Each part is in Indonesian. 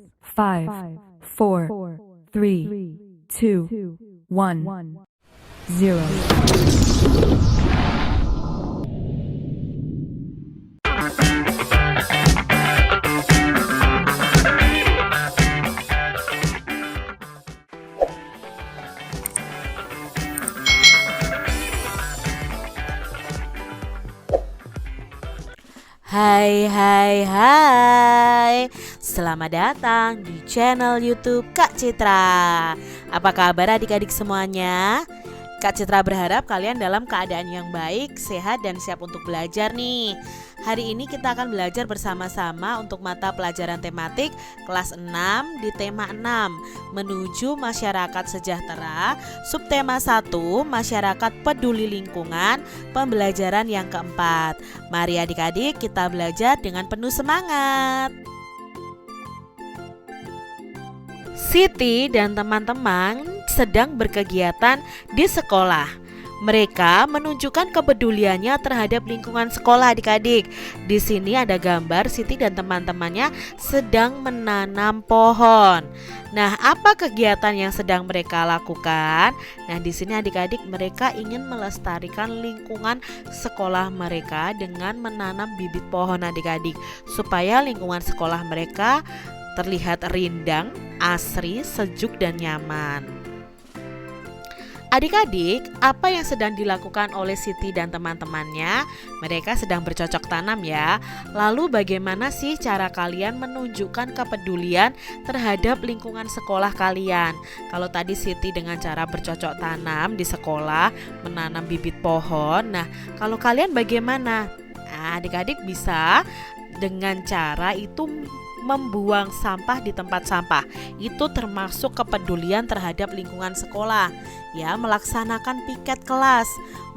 5, 4, 3, 2, 1, 0. Hai, selamat datang di channel YouTube Kak Citra. Apa kabar adik-adik semuanya? Kak Citra berharap kalian dalam keadaan yang baik, sehat, dan siap untuk belajar nih. Hari ini kita akan belajar bersama-sama untuk mata pelajaran tematik kelas 6 di tema 6, menuju masyarakat sejahtera, subtema 1, masyarakat peduli lingkungan, pembelajaran yang keempat. Mari adik-adik kita belajar dengan penuh semangat. Siti dan teman-teman sedang berkegiatan di sekolah. Mereka menunjukkan kepeduliannya terhadap lingkungan sekolah adik-adik. Di sini ada gambar Siti dan teman-temannya sedang menanam pohon. Nah, apa kegiatan yang sedang mereka lakukan? Nah, di sini adik-adik mereka ingin melestarikan lingkungan sekolah mereka dengan menanam bibit pohon adik-adik, supaya lingkungan sekolah mereka terlihat rindang, asri, sejuk, dan nyaman. Adik-adik, apa yang sedang dilakukan oleh Siti dan teman-temannya? Mereka sedang bercocok tanam ya. Lalu bagaimana sih cara kalian menunjukkan kepedulian terhadap lingkungan sekolah kalian? Kalau tadi Siti dengan cara bercocok tanam di sekolah, menanam bibit pohon. Nah, kalau kalian bagaimana? Nah, adik-adik bisa dengan cara itu membuang sampah di tempat sampah. Itu termasuk kepedulian terhadap lingkungan sekolah. Ya, melaksanakan piket kelas,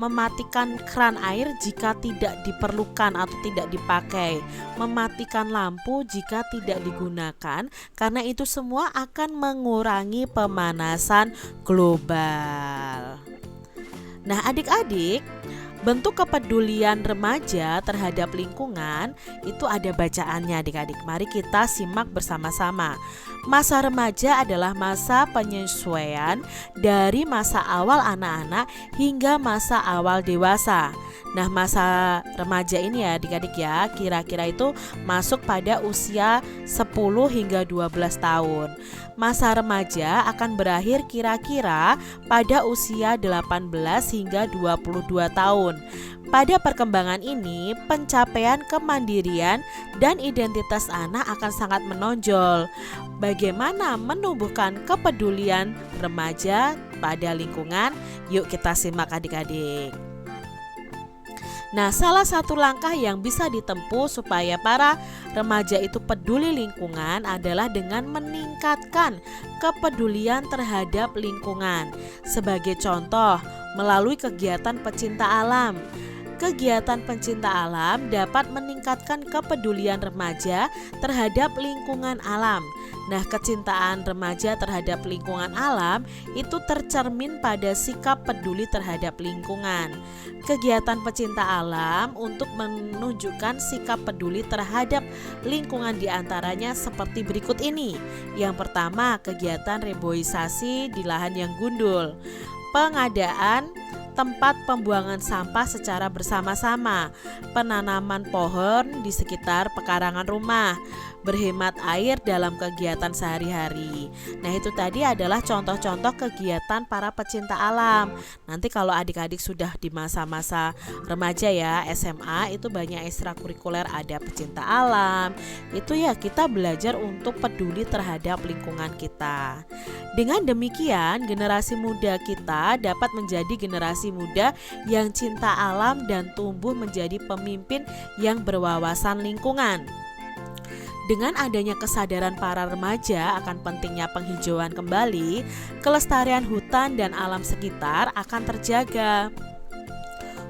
mematikan keran air jika tidak diperlukan atau tidak dipakai, mematikan lampu jika tidak digunakan, karena itu semua akan mengurangi pemanasan global. Nah, adik-adik, bentuk kepedulian remaja terhadap lingkungan itu ada bacaannya adik-adik. Mari kita simak bersama-sama. Masa remaja adalah masa penyesuaian dari masa awal anak-anak hingga masa awal dewasa. Nah, masa remaja ini ya adik-adik ya, kira-kira itu masuk pada usia 10 hingga 12 tahun. Masa remaja akan berakhir kira-kira pada usia 18 hingga 22 tahun. Pada perkembangan ini, pencapaian kemandirian dan identitas anak akan sangat menonjol. Bagaimana menumbuhkan kepedulian remaja pada lingkungan? Yuk kita simak adik-adik. Nah, salah satu langkah yang bisa ditempuh supaya para remaja itu peduli lingkungan adalah dengan meningkatkan kepedulian terhadap lingkungan. Sebagai contoh, melalui kegiatan pecinta alam. Kegiatan pencinta alam dapat meningkatkan kepedulian remaja terhadap lingkungan alam. Nah, kecintaan remaja terhadap lingkungan alam itu tercermin pada sikap peduli terhadap lingkungan. Kegiatan pecinta alam untuk menunjukkan sikap peduli terhadap lingkungan diantaranya seperti berikut ini. Yang pertama, kegiatan reboisasi di lahan yang gundul. Pengadaan tempat pembuangan sampah secara bersama-sama, penanaman pohon di sekitar pekarangan rumah, berhemat air dalam kegiatan sehari-hari. Nah, itu tadi adalah contoh-contoh kegiatan para pecinta alam. Nanti kalau adik-adik sudah di masa-masa remaja ya, SMA, itu banyak ekstrakurikuler, ada pecinta alam. Itu ya kita belajar untuk peduli terhadap lingkungan kita. Dengan demikian, generasi muda kita dapat menjadi generasi muda yang cinta alam dan tumbuh menjadi pemimpin yang berwawasan lingkungan. Dengan adanya kesadaran para remaja akan pentingnya penghijauan kembali, kelestarian hutan dan alam sekitar akan terjaga.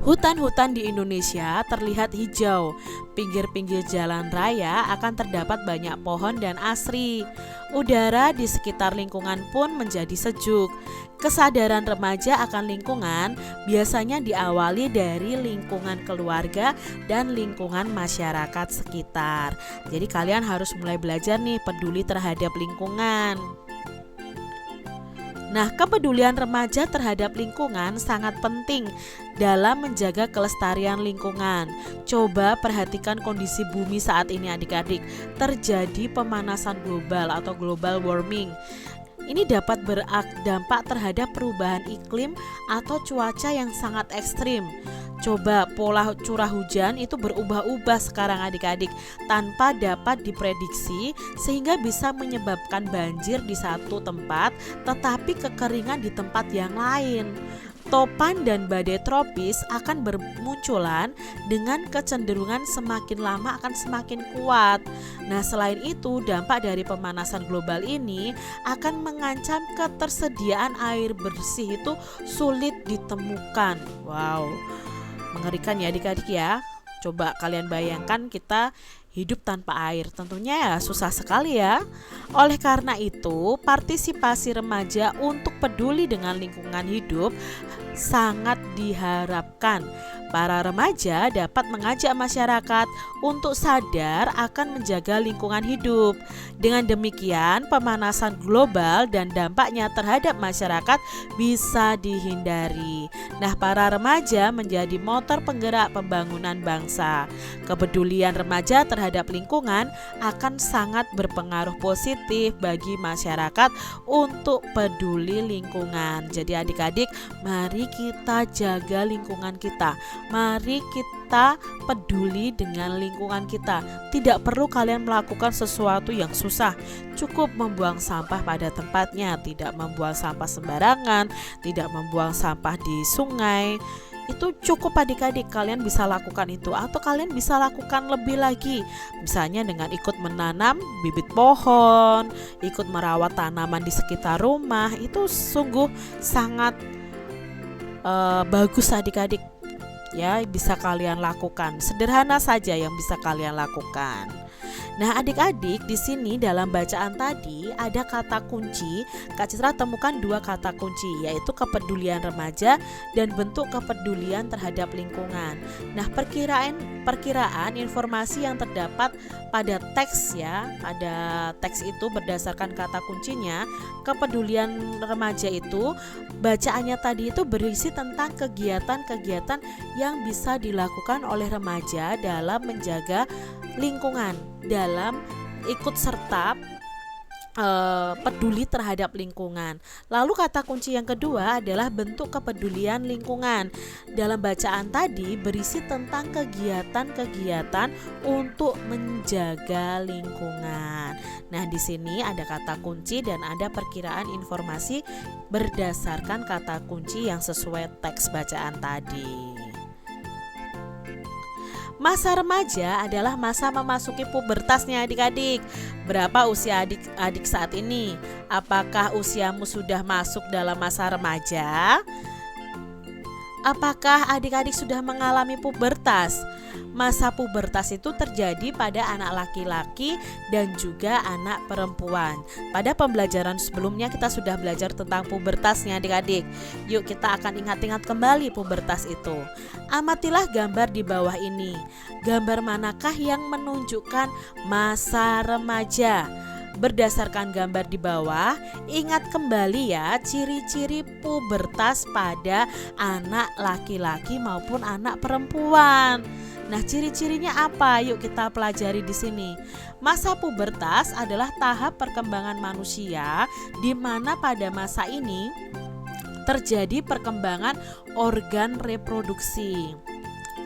Hutan-hutan di Indonesia terlihat hijau. Pinggir-pinggir jalan raya akan terdapat banyak pohon dan asri. Udara di sekitar lingkungan pun menjadi sejuk. Kesadaran remaja akan lingkungan biasanya diawali dari lingkungan keluarga dan lingkungan masyarakat sekitar. Jadi kalian harus mulai belajar nih peduli terhadap lingkungan. Nah, kepedulian remaja terhadap lingkungan sangat penting dalam menjaga kelestarian lingkungan. Coba perhatikan kondisi bumi saat ini adik-adik. Terjadi pemanasan global atau global warming. Ini dapat berdampak terhadap perubahan iklim atau cuaca yang sangat ekstrim. Coba pola curah hujan itu berubah-ubah sekarang adik-adik tanpa dapat diprediksi, sehingga bisa menyebabkan banjir di satu tempat tetapi kekeringan di tempat yang lain. Topan dan badai tropis akan bermunculan dengan kecenderungan semakin lama akan semakin kuat. Nah, selain itu dampak dari pemanasan global ini akan mengancam ketersediaan air bersih itu sulit ditemukan. Wow, mengerikan ya adik-adik ya. Coba kalian bayangkan kita hidup tanpa air, tentunya ya susah sekali ya. Oleh karena itu, partisipasi remaja untuk peduli dengan lingkungan hidup sangat diharapkan. Para remaja dapat mengajak masyarakat untuk sadar akan menjaga lingkungan hidup. Dengan demikian, pemanasan global dan dampaknya terhadap masyarakat bisa dihindari. Nah, para remaja menjadi motor penggerak pembangunan bangsa. Kepedulian remaja terhadap lingkungan akan sangat berpengaruh positif bagi masyarakat untuk peduli lingkungan. Jadi adik-adik, mari kita jaga lingkungan kita. Mari kita peduli dengan lingkungan kita. Tidak perlu kalian melakukan sesuatu yang susah. Cukup membuang sampah pada tempatnya, tidak membuang sampah sembarangan, tidak membuang sampah di sungai. Itu cukup adik-adik, kalian bisa lakukan itu. Atau kalian bisa lakukan lebih lagi, misalnya dengan ikut menanam bibit pohon, ikut merawat tanaman di sekitar rumah. Itu sungguh sangat bagus adik-adik ya, bisa kalian lakukan. Sederhana saja yang bisa kalian lakukan. Nah, adik-adik, di sini dalam bacaan tadi ada kata kunci. Kak Citra temukan dua kata kunci, yaitu kepedulian remaja dan bentuk kepedulian terhadap lingkungan. Nah, perkiraan informasi yang terdapat pada teks ya, pada teks itu berdasarkan kata kuncinya, kepedulian remaja itu bacaannya tadi itu berisi tentang kegiatan-kegiatan yang bisa dilakukan oleh remaja dalam menjaga lingkungan, dalam ikut serta peduli terhadap lingkungan. Lalu kata kunci yang kedua adalah bentuk kepedulian lingkungan. Dalam bacaan tadi berisi tentang kegiatan-kegiatan untuk menjaga lingkungan. Nah, di sini ada kata kunci dan ada perkiraan informasi berdasarkan kata kunci yang sesuai teks bacaan tadi. Masa remaja adalah masa memasuki pubertasnya adik-adik. Berapa usia adik-adik saat ini? Apakah usiamu sudah masuk dalam masa remaja? Apakah adik-adik sudah mengalami pubertas? Masa pubertas itu terjadi pada anak laki-laki dan juga anak perempuan. Pada pembelajaran sebelumnya kita sudah belajar tentang pubertasnya adik-adik. Yuk kita akan ingat-ingat kembali pubertas itu. Amatilah gambar di bawah ini. Gambar manakah yang menunjukkan masa remaja? Berdasarkan gambar di bawah, ingat kembali ya ciri-ciri pubertas pada anak laki-laki maupun anak perempuan. Nah, ciri-cirinya apa? Yuk kita pelajari di sini. Masa pubertas adalah tahap perkembangan manusia di mana pada masa ini terjadi perkembangan organ reproduksi.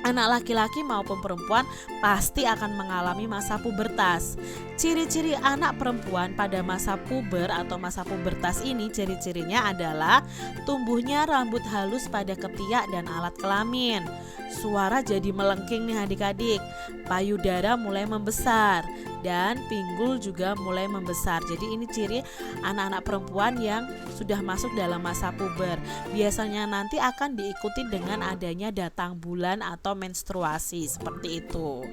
Anak laki-laki maupun perempuan pasti akan mengalami masa pubertas. Ciri-ciri anak perempuan pada masa puber atau masa pubertas ini, ciri-cirinya adalah tumbuhnya rambut halus pada ketiak dan alat kelamin. Suara jadi melengking nih adik-adik. Payudara mulai membesar. dan pinggul juga mulai membesar. Jadi ini ciri anak-anak perempuan yang sudah masuk dalam masa puber. Biasanya nanti akan diikuti dengan adanya datang bulan atau menstruasi seperti itu.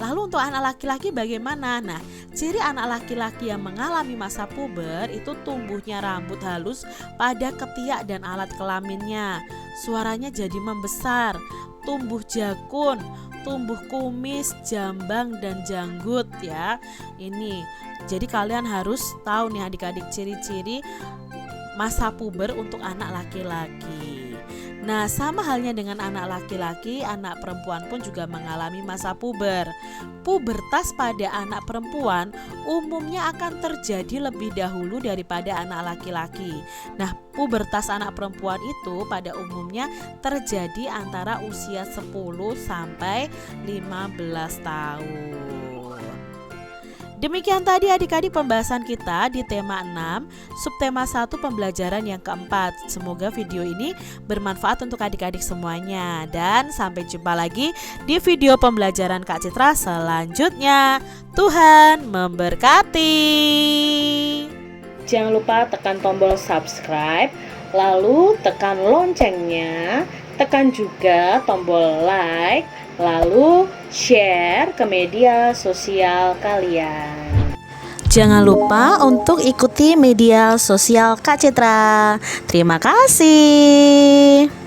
Lalu untuk anak laki-laki bagaimana? Nah, ciri anak laki-laki yang mengalami masa puber itu tumbuhnya rambut halus pada ketiak dan alat kelaminnya. Suaranya jadi membesar, tumbuh jakun, tumbuh kumis, jambang dan janggut ya. Ini. Jadi kalian harus tahu nih adik-adik ciri-ciri masa puber untuk anak laki-laki. Nah, sama halnya dengan anak laki-laki, anak perempuan pun juga mengalami masa puber. Pubertas pada anak perempuan umumnya akan terjadi lebih dahulu daripada anak laki-laki. Nah, pubertas anak perempuan itu pada umumnya terjadi antara usia 10 sampai 15 tahun. Demikian tadi adik-adik pembahasan kita di tema 6, subtema 1 pembelajaran yang keempat. Semoga video ini bermanfaat untuk adik-adik semuanya. Dan sampai jumpa lagi di video pembelajaran Kak Citra selanjutnya. Tuhan memberkati. Jangan lupa tekan tombol subscribe, lalu tekan loncengnya, tekan juga tombol like, lalu share ke media sosial kalian. Jangan lupa untuk ikuti media sosial Kak Citra. Terima kasih.